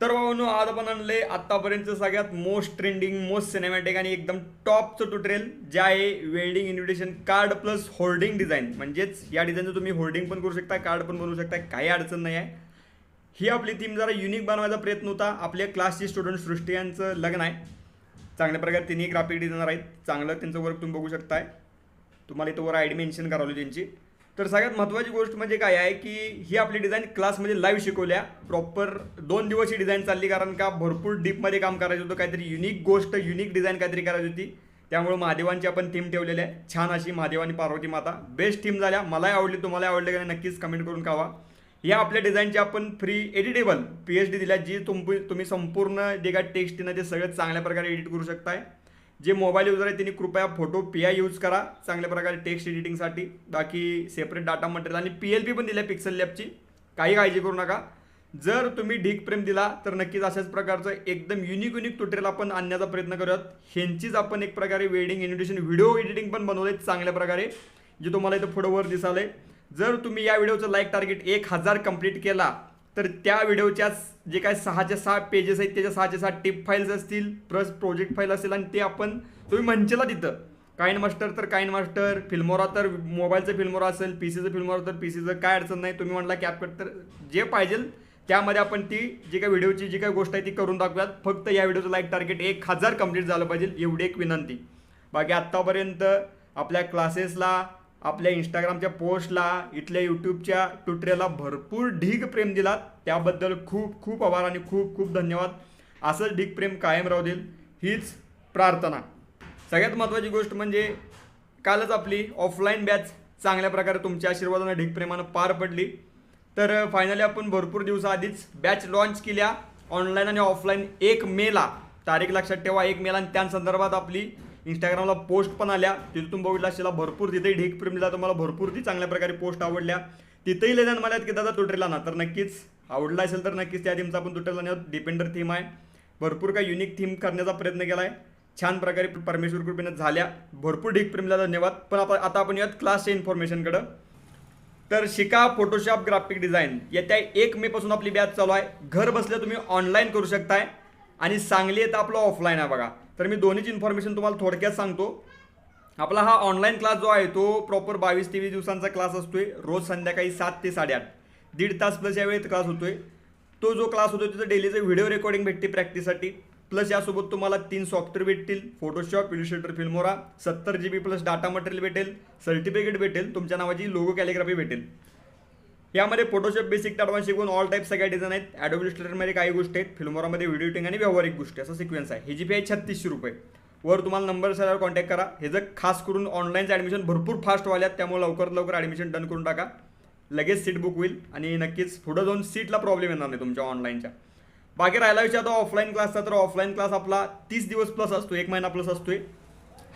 तर भावांनो, आज आपण आणले आतापर्यंत सगळ्यात मोस्ट ट्रेंडिंग, मोस्ट सिनेमॅटिक आणि एकदम टॉपचं ट्युटोरियल जे आहे welding invitation card plus holding design. म्हणजेच या डिझाईनचं तुम्ही होल्डिंग पण करू शकता, कार्ड पण बनवू शकता, काही अडचण नाही आहे. ही आपली थीम जरा युनिक बनवायचा प्रयत्न होता. आपल्या क्लासची स्टुडंट सृष्टी यांचं लग्न आहे. चांगल्या प्रकारे तिन्ही ग्राफिक डिझायनर आहेत. चांगलं त्यांचं वर्क तुम्ही बघू शकताय. तुम्हाला इथं वर आय डी मेन्शन करावली त्यांची. तर सगळ्यात महत्त्वाची गोष्ट म्हणजे काय आहे की ही आपली डिझाईन क्लासमध्ये लाईव्ह शिकवल्या. प्रॉपर 2 दिवस ही डिझाईन चालली, कारण का भरपूर डीपमध्ये काम करायचं होतं. काहीतरी युनिक गोष्ट, युनिक डिझाईन काहीतरी करायची होती. त्यामुळे महादेवांची आपण थीम ठेवलेली आहे. छान अशी महादेव आणि पार्वती माता बेस्ट थीम झाल्या. मलाही आवडली, तुम्हालाही आवडली का नाही नक्कीच कमेंट करून कळवा. या आपल्या डिझाईनची आपण फ्री एडिटेबल PhD दिल्या, जी तुम्ही संपूर्ण जे काय टेक्स्ट ना ते सगळं चांगल्या प्रकारे एडिट करू शकताय. जे मोबाईल युजर आहे त्यांनी कृपया फोटो PI यूज करा चांगल्या प्रकारे टेक्स्ट एडिटिंगसाठी. बाकी सेपरेट डाटा मटेरियल आणि PLP पण दिल्या पिक्सल लॅबची, काही काळजी करू नका. जर तुम्ही ढीक प्रेम दिला तर नक्कीच अशाच प्रकारचं एकदम युनिक ट्युटोरियल आपण आणण्याचा प्रयत्न करूयात. ह्यांचीच आपण एक प्रकारे वेडिंग इन्व्हिटेशन व्हिडिओ एडिटिंग पण बनवले चांगल्या प्रकारे, जे तुम्हाला इथं पुढं वर दिसाले. जर तुम्ही या व्हिडिओचं लाईक टार्गेट 1000 कंप्लीट केला तर त्या व्हिडिओच्या जे काय 6च्या 6 पेजेस आहेत त्याच्या 6च्या 6 टिप फाईल्स असतील, प्लस प्रोजेक्ट फाईल असेल, आणि ते आपण तुम्ही म्हणचेला तिथं काइन मास्टर तर काइन मास्टर, फिल्मोरा तर मोबाईलचं फिल्मोरा असेल, PCचं फिल्मोरा तर PCचं, काय अडचण नाही. तुम्ही म्हटला कॅपकट तर जे पाहिजे त्यामध्ये आपण ती जी काय व्हिडिओची जी काय गोष्ट आहे ती करून दाखवूयात. फक्त या व्हिडिओचं लाईक टार्गेट 1000 कंप्लीट झालं पाहिजे, एवढी एक विनंती. बाकी आत्तापर्यंत आपल्या क्लासेसला, आपल्या इंस्टाग्रामच्या पोस्टला, इथल्या यूट्यूबच्या ट्युटोरियलला भरपूर ढीग प्रेम दिलात. त्याबद्दल खूप खूप आभार आणि खूप खूप धन्यवाद. असंच ढीग प्रेम कायम राहू देईल हीच प्रार्थना. सगळ्यात महत्त्वाची गोष्ट म्हणजे कालच आपली ऑफलाईन बॅच चांगल्या प्रकारे तुमच्या आशीर्वादानं ढीग प्रेमानं पार पडली. तर फायनली आपण भरपूर दिवसाआधीच बॅच लॉन्च केल्या ऑनलाईन आणि ऑफलाईन. 1 मेला तारीख लक्षात ठेवा, 1 मेला. आणि त्या संदर्भात आपली इंस्टाग्रामला पोस्ट पण आल्या, तिथं तुम्ही बघितलं असेल भरपूर. तिथेही ढीक प्रेम दिला तुम्हाला भरपूर, ती चांगल्या प्रकारे पोस्ट आवडल्या. तिथेही लेजन मला की दादा ट्युटोरियल ना, तर नक्कीच आवडला असेल तर नक्कीच त्या थीमचा आपण ट्युटोरियल आणि डिपेंडर थीम आहे. भरपूर काही युनिक थीम करण्याचा प्रयत्न केला आहे. छान प्रकारे परमेश्वर कृपेने झाल्या. भरपूर ढीक प्रेमला धन्यवाद. पण आता आपण यात क्लासच्या इन्फॉर्मेशनकडं. तर शिका फोटोशॉप ग्राफिक डिझाईन येत्या 1 मे पासून आपली बॅच चालू आहे. घर बसल्या तुम्ही ऑनलाईन करू शकताय आणि सांगली येतं आपलं ऑफलाईन आहे बघा. तर मी दोन्हीची इन्फॉर्मेशन तुम्हाला थोडक्यात सांगतो. आपला हा ऑनलाईन क्लास जो आहे तो प्रॉपर 22 ते 20 दिवसांचा क्लास असतोय. रोज संध्याकाळी 7 ते 8:30 1.5 तास प्लस या वेळेत क्लास होतोय. तो जो क्लास होतो तिथं डेलीचं व्हिडिओ रेकॉर्डिंग भेटते प्रॅक्टिससाठी. प्लस यासोबत तुम्हाला 3 सॉफ्टवेअर भेटतील, Photoshop, Illustrator, Filmora. 70 GB plus data material भेटेल, सर्टिफिकेट भेटेल, तुमच्या नावाची लोगो कॅलिग्राफी भेटेल. यामध्ये फोटोशॉप बेसिक ॲडव्हान्स शिकून ऑल टाईप सगळ्या डिझाईन आहेत. ॲडोबी इलिस्ट्रेटरमध्ये काही गोष्टी आहेत, फिल्मोरामध्ये व्हिडिओ एडिटिंग आणि व्यावहारिक गोष्टी, असा सिक्वेन्स आहे. ह्याची फी आहे 3600 रुपये. वर तुम्हाला नंबर सर कॉन्टॅक्ट करा. हे जर खास करून ऑनलाईनचं ॲडमिशन भरपूर फास्ट व्हाल्यात, त्यामुळे लवकरात लवकर ॲडमिशन डन करून टाका. लगेच सीट बुक होईल आणि नक्कीच पुढं जाऊन सीटला प्रॉब्लेम येणार नाही तुमच्या ऑनलाईनच्या. बाकी राहिला विषय आता ऑफलाईन क्लासचा. तर ऑफलाईन क्लास आपला 30 दिवस प्लस असतो, 1 महिना प्लस असतोय.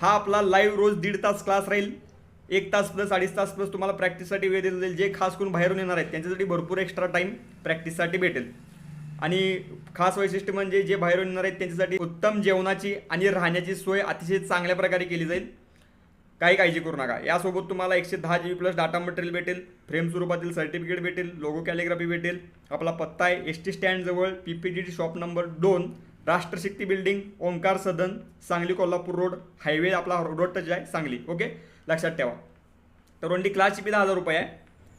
हा आपला लाईव्ह रोज 1.5 तास क्लास राहील. 1 तास प्लस 2.5 तास प्लस तुम्हाला प्रॅक्टिससाठी वेळ दिला जाईल. जे खास करून बाहेरून येणार आहेत त्यांच्यासाठी भरपूर एक्स्ट्रा टाईम प्रॅक्टिससाठी भेटेल. आणि खास वैशिष्ट्य म्हणजे जे बाहेरून येणार आहेत त्यांच्यासाठी उत्तम जेवणाची आणि राहण्याची सोय अतिशय चांगल्या प्रकारे केली जाईल. काही काळजी करू नका. यासोबत तुम्हाला 110 GB प्लस डाटा मटेरियल भेटेल, फ्रेम स्वरूपातील सर्टिफिकेट भेटेल, लोगो कॅलिग्राफी भेटेल. आपला पत्ता आहे ST स्टँड जवळ, PPTD shop number 2, Rashtrashakti building, Omkar Sadan, Sangli Kolhapur road, highway आपला रोड टच आहे सांगली. ओके, लक्षात ठेवा. तर ओनली क्लासची फी 10,000 रुपये आहे.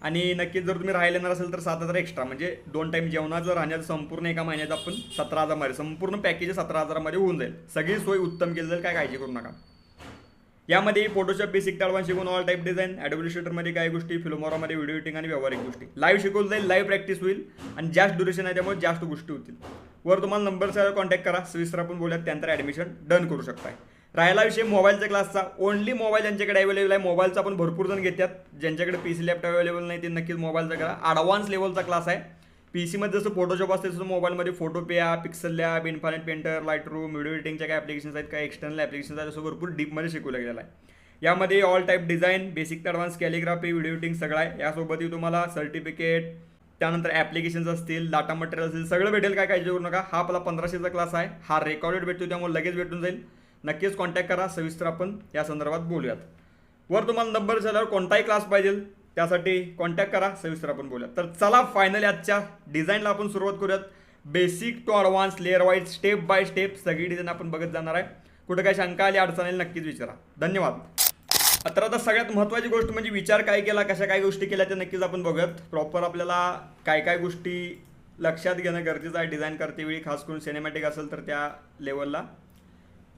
आणि नक्कीच जर तुम्ही राहिले येणार असेल तर 7,000 एक्स्ट्रा, म्हणजे 2 टाईम जेवणाचं राहण्याचं संपूर्ण एका महिन्याचं आपण 17,000 मध्ये, संपूर्ण पॅकेज 17,000 मध्ये होऊन जाईल. सगळी सोय उत्तम केली जाईल, काय काळजी करू नका. यामध्ये फोटोशॉप बेसिक ॲडव्हान्स शिकून ऑल टाईप डिझाईन, ॲडोबी इलिस्ट्रेटरमध्ये काही गोष्टी, फिल्मोरामध्ये व्हिडिओ एडिटिंग आणि व्यावहारिक गोष्टी लाईव्ह शिकवलं जाईल. लाईव्ह प्रॅक्टिस होईल आणि जास्त ड्युरेशन आहे त्यामुळे जास्त गोष्टी होतील. वर तुम्हाला नंबरचा कॉन्टॅक्ट करा, सविस्तर आपण बोलूयात, त्यानंतर ॲडमिशन डन करू शकताय. राहिला विषय मोबाईलच्या क्लासचा. ओनली मोबाईल ज्यांच्याकडे अवेलेबल आहे, मोबाईलचा आपण भरपूर जण घेतात. ज्यांच्याकडे PC लॅपटॉप अवेलेबल नाही ते नक्कीच मोबाईलचा करा. ॲडव्हान्स लेवलचा क्लास आहे. PCमध्ये जसं फोटोशॉप असते तसं मोबाईलमध्ये Photopea, PixelLab, Infinite Painter, Lightroom, video एडिटिंगच्या काही ॲप्लिकेशन्स आहेत, काही एक्सटर्नल ॲप्लिकेशन्स आहेत, तसं भरपूर डीपमध्ये शिकवलं गेलेलं आहे. यामध्ये all type design, basic advance calligraphy, video editing सगळं आहे. यासोबतही तुम्हाला सर्टिफिकेट, त्यानंतर ॲप्लिकेशन्स असतील, डाटा मटेरियल असेल, सगळं भेटेल, काय काळजी करू नका. हा आपला 1500चा क्लास आहे. हा रेकॉर्डेड भेटतो त्यामुळे लगेच भेटून जाईल. नक्कीच कॉन्टॅक्ट करा, सविस्तर आपण या संदर्भात बोलूयात. वर तुम्हाला नंबर झाल्यावर कोणताही क्लास पाहिजे त्यासाठी कॉन्टॅक्ट करा, सविस्तर आपण बोलूयात. तर चला फायनली आजच्या डिझाईनला आपण सुरुवात करूयात. Basic to advance layer wise step by step सगळी डिझाईन आपण बघत जाणार आहे. कुठं काय शंका आली अडचण आली नक्कीच विचारा. धन्यवाद. तर आता सगळ्यात महत्त्वाची गोष्ट म्हणजे विचार काय केला, कशा काय गोष्टी केल्या ते नक्कीच आपण बघूयात. प्रॉपर आपल्याला काय काय गोष्टी लक्षात घेणं गरजेचं आहे डिझाईन करतेवेळी, खास करून सिनेमॅटिक असेल तर त्या लेवलला.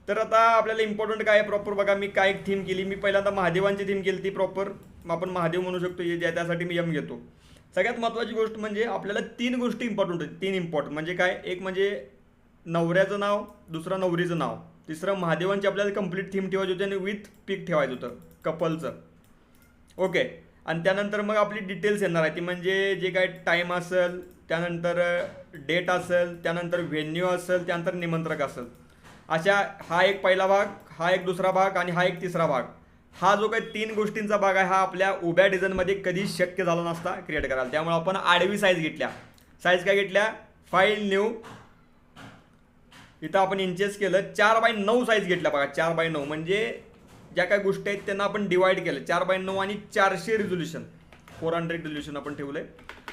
तर आता आपल्याला इम्पॉर्टंट काय आहे प्रॉपर बघा. मी काय एक थीम केली, मी पहिल्यांदा महादेवांची थीम केली ती प्रॉपर. आपण महादेव म्हणू शकतो त्यासाठी मी एम घेतो. सगळ्यात महत्त्वाची गोष्ट म्हणजे आपल्याला 3 गोष्टी इम्पॉर्टंट होती. 3 इम्पॉर्टंट म्हणजे काय, एक म्हणजे नवऱ्याचं नाव, दुसरं नवरीचं नाव, तिसरं महादेवांची आपल्याला कंप्लीट थीम ठेवायची होती आणि विथ पिक ठेवायचं होतं कपलचं. ओके. आणि त्यानंतर मग आपली डिटेल्स येणार आहे ती म्हणजे जे काय टाईम असेल, त्यानंतर डेट असेल, त्यानंतर व्हेन्यू असेल, त्यानंतर निमंत्रक असेल. अशा हा एक पहिला भाग, हा एक दुसरा भाग आणि हा एक तिसरा भाग. हा जो काही 3 गोष्टींचा भाग आहे हा आपल्या उभ्या डिझाईनमध्ये कधीच शक्य झाला नसता क्रिएट करायला. त्यामुळे आपण आडवी साईज घेतल्या. साईज काय घेतल्या, फाईल न्यू, इथं आपण इंचेस केलं 4x9 साईज घेतल्या बघा. 4x9 म्हणजे ज्या काही गोष्टी आहेत त्यांना आपण डिवाइड केलं. 4x9 आणि 400 रिझोल्युशन, 400 रिझोल्युशन आपण ठेवलंय.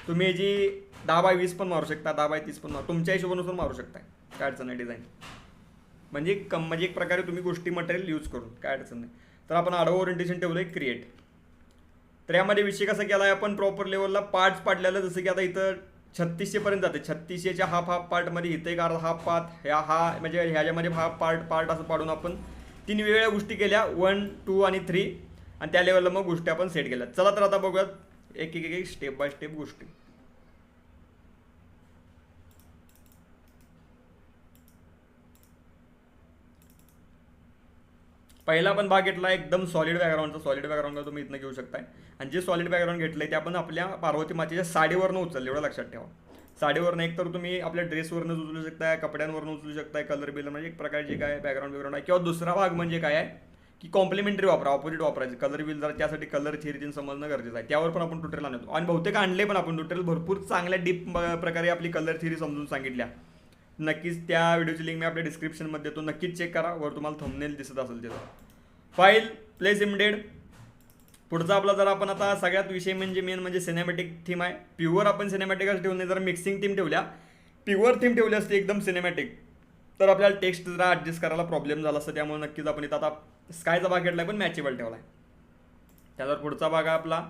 तुम्ही जी 10x20 पण मारू शकता, 10x30 पण तुमच्या हिशोबानुसार मारू शकता. काय अडचण नाही. डिझाईन म्हणजे एक प्रकारे तुम्ही गोष्टी मटेरियल यूज करून काय अडचण नाही. तर आपण आडवं ओरिएंटेशन ठेवलंय क्रिएट. तर यामध्ये विषय कसा केला आहे आपण प्रॉपर लेवलला पार्ट्स पाडलेलं. जसं की आता इथं 3600 पर्यंत जाते. 3600च्या हाफ पार्टमध्ये इथं एक अर्धा हाफ पार्ट, हा म्हणजे ह्याच्यामध्ये हा पार्ट असं पाडून आपण 3 वेगवेगळ्या गोष्टी केल्या, 1, 2 आणि 3. आणि त्या लेवलला मग गोष्टी आपण सेट केल्या. चला तर आता बघूयात एक एक स्टेप बाय स्टेप गोष्टी. पहिला आपण भाग घेतला एकदम सॉलिड बॅकग्राऊंडचा. सॉलिड बॅकग्राऊंडला तुम्ही इथनं घेऊ शकताय. आणि जे सॉलिड बॅकग्राऊंड घेतलंय ते आपण आपल्या पार्वती मातेच्या साडीवरनं उचललं, एवढं लक्षात ठेवा. साडीवरनं एक तर तुम्ही आपल्या ड्रेसवरनं उचलू शकताय, कपड्यांवरनं उचलू शकताय, कलर बिलर म्हणजे एक प्रकारे जे काय बॅकग्राऊंड आहे. किंवा दुसरा भाग म्हणजे काय आहे की कॉम्प्लिमेंटरी वापरा, ऑपोजिट वापरायचे. कलर बिल जरा त्यासाठी कलर थिअरी समजणं गरजेचं आहे. त्यावर पण आपण ट्युटोरियल आणतो आणि बहुतेक आणले पण आपण ट्युटोरियल भरपूर चांगल्या डीप प्रकारे आपली कलर थिअरी समजून सांगितल्या. नक्कीच त्या व्हिडिओची लिंक मी आपल्या डिस्क्रिप्शनमध्ये देतो, नक्कीच चेक करा. वर तुम्हाला थंबनेल दिसत असेल त्याचा. File place immediate. पुढचा आपला जरा आपण आता सगळ्यात विषय म्हणजे मेन म्हणजे सिनेमॅटिक थीम आहे. प्युअर आपण सिनेमॅटिकच ठेवून नाही, जरा मिक्सिंग थीम ठेवल्या. प्युअर थीम ठेवली असते एकदम सिनेमॅटिक तर आपल्याला टेक्स्ट जरा ॲडजस्ट करायला प्रॉब्लेम झाला असतं. त्यामुळे नक्कीच आपण इथं आता स्कायचा भाग घेतला पण मॅचेबल ठेवला आहे. त्यावर पुढचा भाग आहे आपला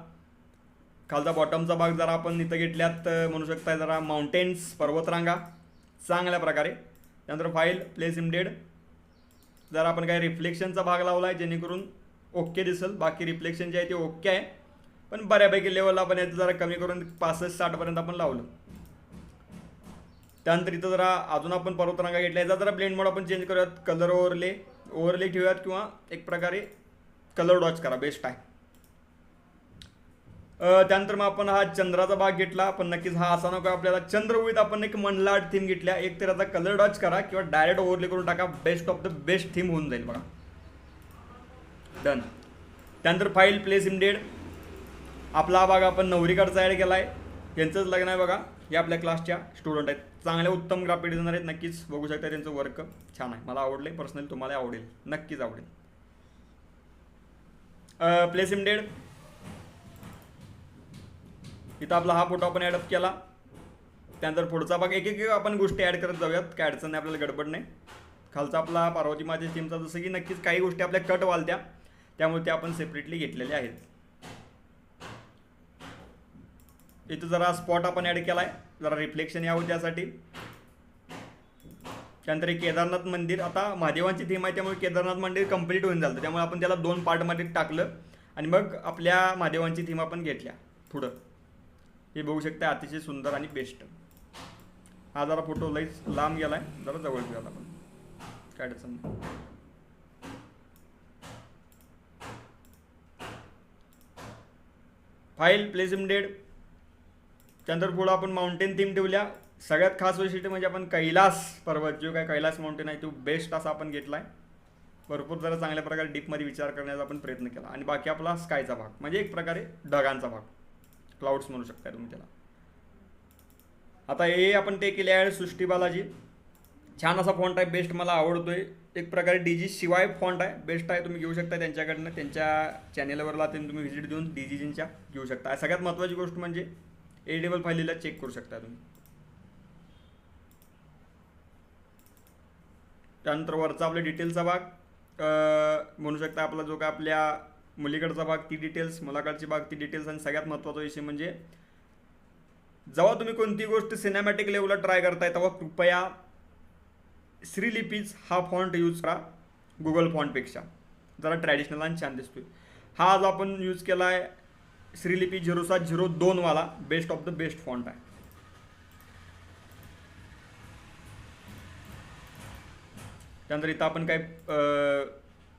खालचा बॉटमचा भाग. जरा आपण इथं घेतल्यात म्हणू शकता जरा माउंटेन्स, पर्वतरांगा चांगल्या प्रकारे. त्यानंतर फाईल प्लेस इमिडिएट. जर आपण काय रिफ्लेक्शनचा भाग लावला आहे जेणेकरून ओके दिसेल. बाकी रिफ्लेक्शन जे आहे ते ओके आहे पण बऱ्यापैकी लेवलला आपण याचं जरा कमी करून 65-60 पर्यंत आपण लावलं. त्यानंतर इथं जरा अजून आपण पर्वतरांगा घेतल्या. याचा जरा ब्लेंड मोड आपण चेंज करूयात. कलर ओव्हरले ठेवूयात किंवा एक प्रकारे कलर डॉच करा, बेस्ट आहे. त्यानंतर मग आपण हा चंद्राचा भाग घेतला. पण नक्कीच हा असा नको आपल्याला. चंद्रभूमीत आपण एक मनलाट थीम घेतल्या. एक तर याचा कलर डॉच करा किंवा डायरेक्ट ओव्हरले करून टाका. Best of the best theme होऊन जाईल बघा. डन. त्यानंतर फाईल प्लेस इमिडिएट. आपला हा भाग आपण नवरीकडचा ॲड केला आहे. यांचंच लग्न आहे बघा. हे आपल्या क्लासच्या स्टुडंट आहेत, चांगल्या उत्तम ग्राफिक डिझायनर आहेत. नक्कीच बघू शकता त्यांचं वर्क छान आहे, मला आवडले पर्सनली. तुम्हाला आवडेल, नक्कीच आवडेल. Place immediate. इथं आपला हा फोटो आपण ॲडअप केला. त्यानंतर पुढचा भाग एक एक आपण गोष्टी ॲड करत जाऊयात, काय अडचण नाही, आपल्याला गडबड नाही. खालचा आपला पार्वती माते थीमचा जसं की नक्कीच काही गोष्टी आपल्या कट वालत्या त्यामुळे त्या आपण सेपरेटली घेतलेल्या आहेत. इथं जरा स्पॉट आपण ॲड केला आहे, जरा रिफ्लेक्शन यावं त्यासाठी. त्यानंतर एक केदारनाथ मंदिर. आता महादेवांची थीम आहे त्यामुळे केदारनाथ मंदिर कंप्लीट होऊन झालं, त्यामुळे आपण त्याला 2 पार्टमध्ये टाकलं आणि मग आपल्या महादेवांची थीम आपण घेतल्या पुढं. हे बघू शकता, अतिशय सुंदर आणि बेस्ट. हा जरा फोटो लईच लांब गेला आहे, जरा जवळ घेऊयात आपण, काय अडचण नाही. File place immediate. त्यानंतर पुढं आपण माउंटेन थीम ठेवल्या. सगळ्यात खास वैशिष्ट्य म्हणजे आपण कैलास पर्वत, जो काय कैलास माउंटेन आहे तो बेस्ट असा आपण घेतला आहे. भरपूर जरा चांगल्या प्रकारे डीपमध्ये विचार करण्याचा आपण प्रयत्न केला. आणि बाकी आपला स्कायचा भाग म्हणजे एक प्रकारे ढगांचा भाग, क्लाउड्स म्हणू शकता तुम्ही त्याला. आता हे आपण ते केले आहे सृष्टी बालाजी. छान असा फॉन्ट आहे, बेस्ट, मला आवडतोय. एक प्रकारे डीजी शिवाय फॉन्ट आहे, बेस्ट आहे. तुम्ही घेऊ शकता त्यांच्याकडनं, त्यांच्या चॅनेलवरला तुम्ही व्हिजिट देऊन डीजीजींच्या घेऊ शकता. सगळ्यात महत्त्वाची गोष्ट म्हणजे एडिटेबल फाईलीला चेक करू शकता तुम्ही. त्यानंतर वरचा आपल्या डिटेलचा भाग म्हणू शकता आपला जो काय आपल्या मुलीकडचा भाग ती डिटेल्स, मुलाकडची भाग ती डिटेल्स, आणि सगळ्यात महत्त्वाचा विषय म्हणजे जेव्हा तुम्ही कोणती गोष्ट सिनेमॅटिक लेवलला ट्राय करताय तेव्हा कृपया श्रीलिपीज हा फॉन्ट यूज करा गुगल फॉन्टपेक्षा, जरा ट्रॅडिशनल आणि छान दिसतोय. हा आज आपण यूज केला आहे श्रीलिपी 0702 वाला, best of the best font आहे. त्यानंतर इथं आपण काय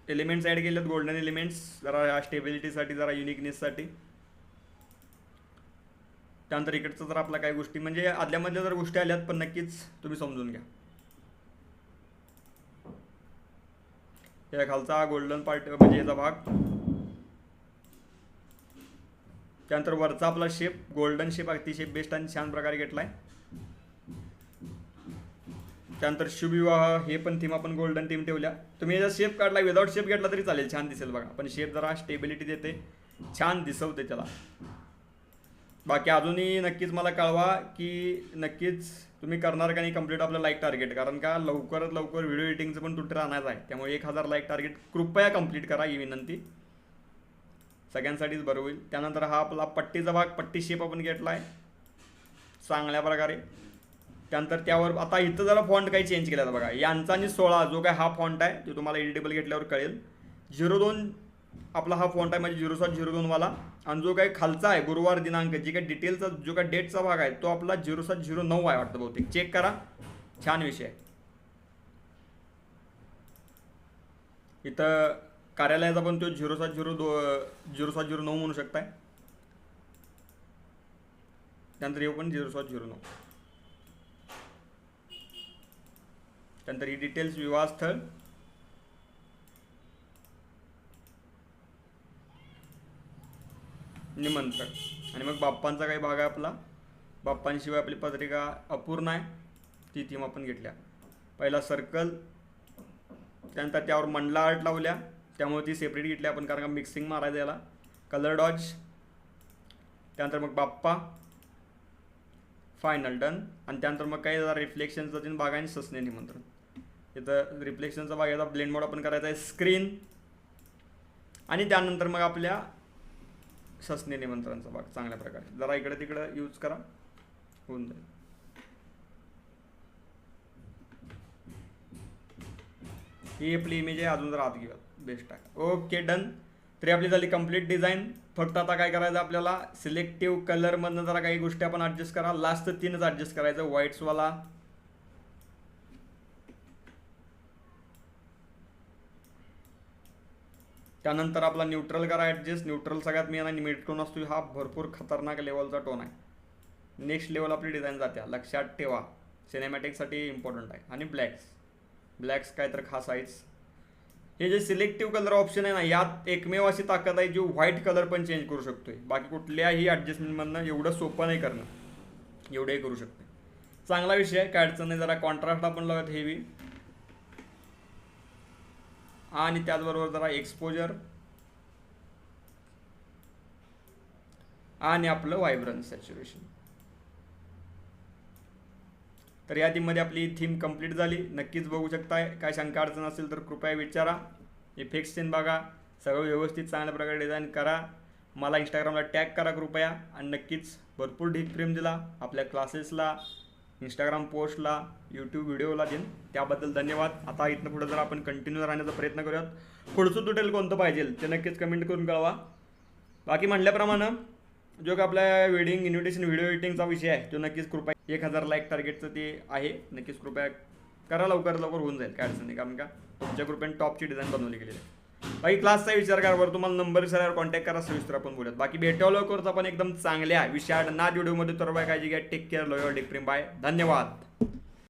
एलिमेंट्स ॲड केलेत, गोल्डन एलिमेंट्स, जरा स्टेबिलिटीसाठी, जरा युनिकनेससाठी. त्यानंतर इकडचं जर आपल्या काही गोष्टी म्हणजे आदल्यामधल्या जर गोष्टी आल्यात पण नक्कीच तुम्ही समजून घ्या. या खालचा गोल्डन पार्ट म्हणजे याचा भाग, त्यानंतर वरचा आपला शेप गोल्डन शेप अतिशय बेस्ट आणि छान प्रकारे घेतलाय. त्यानंतर शुभविवाह हे पण थीम आपण गोल्डन थीम ठेवल्या. तुम्ही याचा शेप काढला विदाउट शेप घेतला तरी चालेल, छान दिसेल बघा, पण शेप जरा स्टेबिलिटी देते, छान दिसवते त्याला. बाकी अजूनही नक्कीच मला कळवा की नक्कीच तुम्ही करणार का नाही कंप्लीट आपलं लाईक टार्गेट, कारण का लवकरात लवकर व्हिडिओ एडिटिंगचं पण ट्युटर आणायचं आहे. त्यामुळे 1000 लाईक टार्गेट कृपया कंप्लीट करा, ही विनंती सगळ्यांसाठीच बरं होईल. त्यानंतर हा आपला पट्टीचा भाग, पट्टी शेप आपण घेतला आहे चांगल्या प्रकारे. त्यानंतर त्यावर आता इथं जरा फॉन्ट काही चेंज केला बघा, यांचा आणि 16 जो काय हा फॉन्ट आहे तो तुम्हाला एडिटेबल घेतल्यावर कळेल. 02 आपला हा फॉन्ट आहे म्हणजे 0702 वाला, आणि जो काही खालचा आहे गुरुवार दिनांक जी काही डिटेलचा जो काय डेटचा भाग आहे तो आपला 0709 आहे वाटतं बहुतेक, चेक करा, छान विषय आहे. इथं कार्यालयाचा पण तो 0709 म्हणू शकताय. त्यानंतर हे पण 0709. त्यानंतर ही डिटेल्स विवाहस्थळ, निमंत्रण, आणि मग बाप्पांचा काही भाग आहे आपला, बाप्पांशिवाय आपली पत्रिका अपूर्ण आहे ती थीम आपण घेतल्या. पहिला सर्कल, त्यानंतर त्यावर मंडला आर्ट लावल्या त्यामुळे ती सेपरेट घेतली आपण कारण का मिक्सिंग मारायचं याला. कलर डॉज, त्यानंतर मग बाप्पा, फायनल डन. आणि त्यानंतर मग काही जरा रिफ्लेक्शनचा तीन भाग आहे, ससने निमंत्रण. इथं रिफ्लेक्शनचा भाग याचा ब्लेंड मोड आपण करायचा आहे, स्क्रीन, आणि त्यानंतर मग आपल्या ससने निमंत्रणचा भाग चांगल्या प्रकारे जरा इकडे तिकडे यूज करा, होऊन जाईल. ही आपली इमेज आहे, अजून जरा आत घेऊया, बेस्ट आहे. Okay done. तरी आपली झाली कंप्लीट डिझाईन. फक्त आता काय करायचं आपल्याला, सिलेक्टिव्ह कलरमधनं जरा काही गोष्टी आपण ॲडजस्ट करा, लास्ट 3च ॲडजस्ट करायचं, व्हाईट्सवाला, त्यानंतर आपला न्यूट्रल करा ॲडजस्ट. न्यूट्रल सगळ्यात मेन आणि मिड टोन असतो, हा भरपूर खतरनाक लेवलचा टोन आहे. नेक्स्ट लेवल आपली डिझाईन जाते, लक्षात ठेवा, सिनेमॅटिकसाठी इम्पॉर्टंट आहे. आणि ब्लॅक्स काय तर खास आहेच. हे जे सिलेक्टिव्ह कलर ऑप्शन आहे ना, यात एकमेव अशी ताकद आहे जो व्हाईट कलर पण चेंज करू शकतोय. बाकी कुठल्याही ॲडजस्टमेंटमधनं एवढं सोपं नाही करणं, एवढंही करू शकते. चांगला विषय आहे, काय अडचण नाही. जरा कॉन्ट्रास्ट आपण लावत हेवी, आणि त्याचबरोबर जरा एक्सपोजर आणि आपलं व्हायब्रन्स सॅच्युरेशन. तर या थीममध्ये आपली थीम कंप्लीट झाली. नक्कीच बघू शकताय, काय शंका अडचण असेल तर कृपया विचारा. इफेक्ट्स तीन बघा, सगळं व्यवस्थित चांगल्या प्रकारे डिझाईन करा. मला इंस्टाग्रामला टॅग करा कृपया, आणि नक्कीच भरपूर ढीक प्रेम दिला आपल्या क्लासेसला, इंस्टाग्राम पोस्टला, यूट्यूब व्हिडिओला देईन, त्याबद्दल धन्यवाद. आता इथनं पुढे जर आपण कंटिन्यू राहण्याचा प्रयत्न करूयात. पुढचं ट्युटोरियल कोणतं पाहिजे ते नक्कीच कमेंट करून कळवा. बाकी म्हटल्याप्रमाणे जो का आपल्या वेडिंग इन्व्हिटेशन व्हिडिओ एडिटिंगचा विषय आहे तो नक्कीच कृपया 1000 लाईक टार्गेटचं ते आहे, नक्कीच कृपया करा, लवकर होऊन जाईल, काय अडचण नाही, कारण का तुमच्या कृपयाने टॉपची डिझाईन बनवली गेलेली आहे. बाकी क्लासचा विचार करा, तुम्हाला नंबर सरावर कॉन्टॅक्ट करा, सविस्तर आपण बोलूयात. बाकी भेटावं लवकरच आपण एकदम चांगल्या विषयात ना व्हिडिओमध्ये. तर बाय, काळजी घ्या, टेक केअर, लॉयर डिप्रेम, बाय, धन्यवाद.